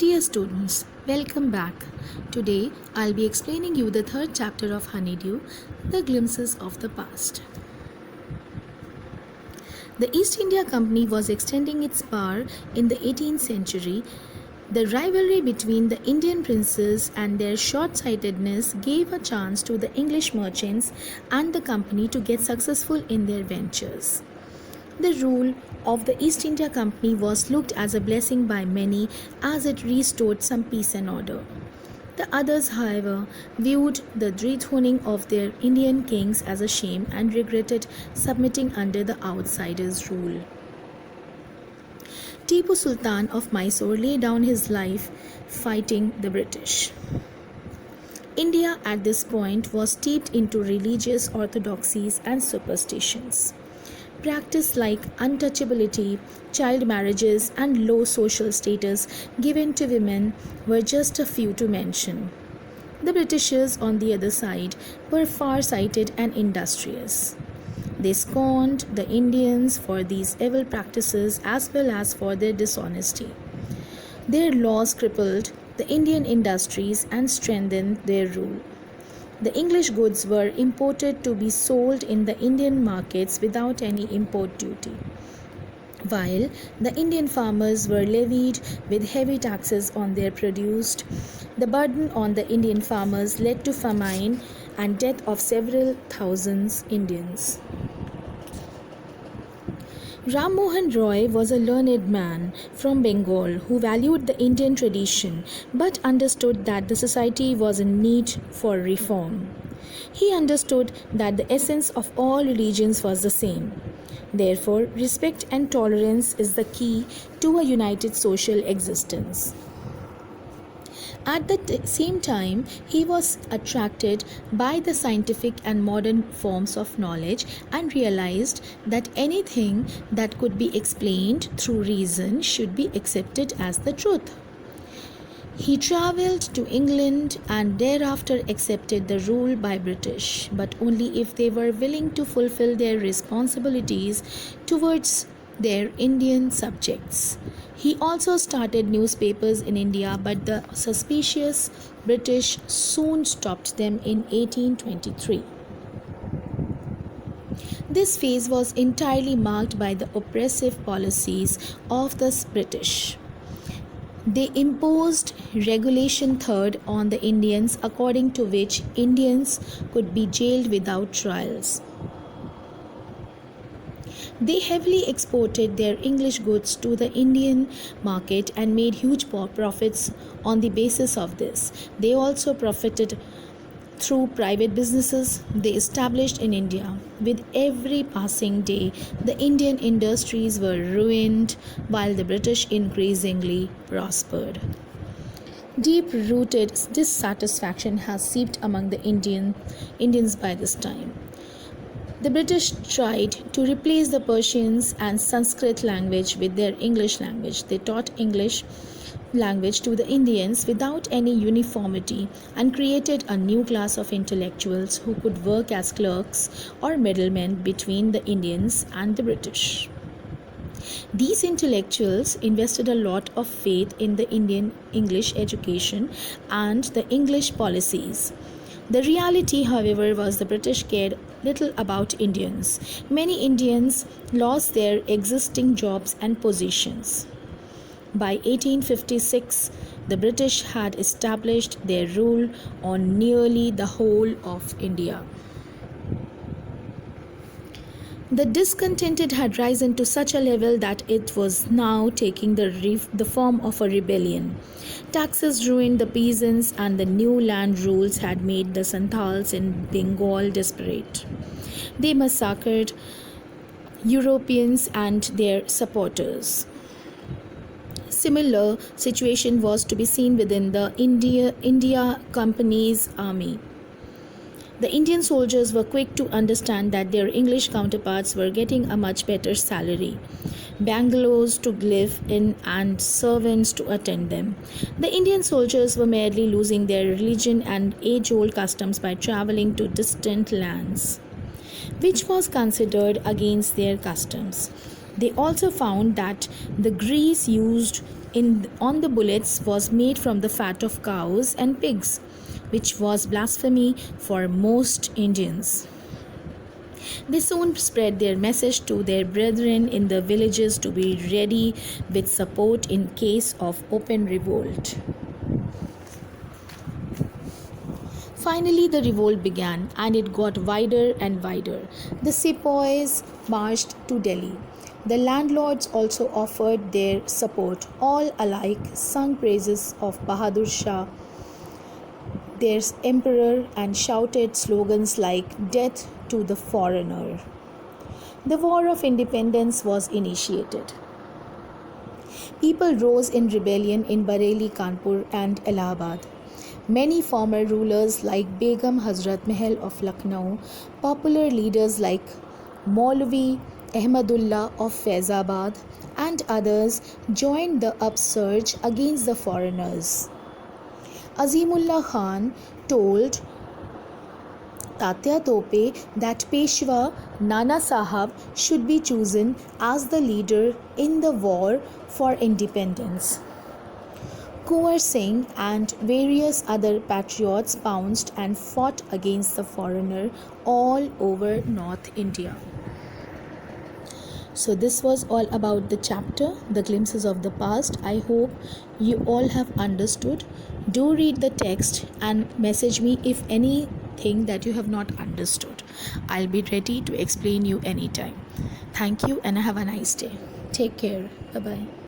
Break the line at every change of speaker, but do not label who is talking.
Dear students, welcome back. Today I'll be explaining you the third chapter of Honeydew, The Glimpses of the Past. The East India Company was extending its power in the 18th century. The rivalry between the Indian princes and their short-sightedness gave a chance to the English merchants and the company to get successful in their ventures. The rule of the East India Company was looked as a blessing by many as it restored some peace and order. The others, however, viewed the dethroning of their Indian kings as a shame and regretted submitting under the outsiders' rule. Tipu Sultan of Mysore laid down his life fighting the British. India at this point was steeped into religious orthodoxies and superstitions. Practices like untouchability, child marriages, and low social status given to women were just a few to mention. The Britishers, on the other side, were far-sighted and industrious. They scorned the Indians for these evil practices as well as for their dishonesty. Their laws crippled the Indian industries and strengthened their rule. The English goods were imported to be sold in the Indian markets without any import duty, while the Indian farmers were levied with heavy taxes on their produce. The burden on the Indian farmers led to famine and death of several thousands Indians. Ram Mohan Roy was a learned man from Bengal who valued the Indian tradition but understood that the society was in need for reform. He understood that the essence of all religions was the same. Therefore, respect and tolerance is the key to a united social existence. At the same time, he was attracted by the scientific and modern forms of knowledge and realized that anything that could be explained through reason should be accepted as the truth. He travelled to England and thereafter accepted the rule by British, but only if they were willing to fulfill their responsibilities towards their Indian subjects. He also started newspapers in India, but the suspicious British soon stopped them in 1823. This phase was entirely marked by the oppressive policies of the British. They imposed Regulation 3rd on the Indians, according to which Indians could be jailed without trials. They heavily exported their English goods to the Indian market and made huge profits on the basis of this. They also profited through private businesses they established in India. With every passing day, the Indian industries were ruined while the British increasingly prospered. Deep-rooted dissatisfaction has seeped among the Indians by this time. The British tried to replace the Persians and Sanskrit language with their English language. They taught English language to the Indians without any uniformity and created a new class of intellectuals who could work as clerks or middlemen between the Indians and the British. These intellectuals invested a lot of faith in the Indian English education and the English policies. The reality, however, was the British cared little about Indians. Many Indians lost their existing jobs and positions. By 1856, the British had established their rule on nearly the whole of India. The discontented had risen to such a level that it was now taking the form of a rebellion. Taxes ruined the peasants and the new land rules had made the Santals in Bengal desperate. They massacred Europeans and their supporters. Similar situation was to be seen within the India Company's army. The Indian soldiers were quick to understand that their English counterparts were getting a much better salary, bungalows to live in and servants to attend them. The Indian soldiers were merely losing their religion and age-old customs by travelling to distant lands, which was considered against their customs. They also found that the grease used on the bullets was made from the fat of cows and pigs, which was blasphemy for most Indians. They soon spread their message to their brethren in the villages to be ready with support in case of open revolt. Finally, the revolt began and it got wider and wider. The sepoys marched to Delhi. The landlords also offered their support. All alike sung praises of Bahadur Shah, their emperor, and shouted slogans like "Death to the foreigner." The War of Independence was initiated. People rose in rebellion in Bareilly, Kanpur, and Allahabad. Many former rulers like Begum Hazrat Mahal of Lucknow, popular leaders like Maulvi Ahmadullah of Faizabad, and others joined the upsurge against the foreigners. Azimullah Khan told Tatya Tope that Peshwa Nana Sahab should be chosen as the leader in the war for independence. Kunwar Singh and various other patriots pounced and fought against the foreigner all over North India. So this was all about the chapter, The Glimpses of the Past. I hope you all have understood. Do read the text and message me if anything that you have not understood. I'll be ready to explain you anytime. Thank you and have a nice day. Take care. Bye-bye.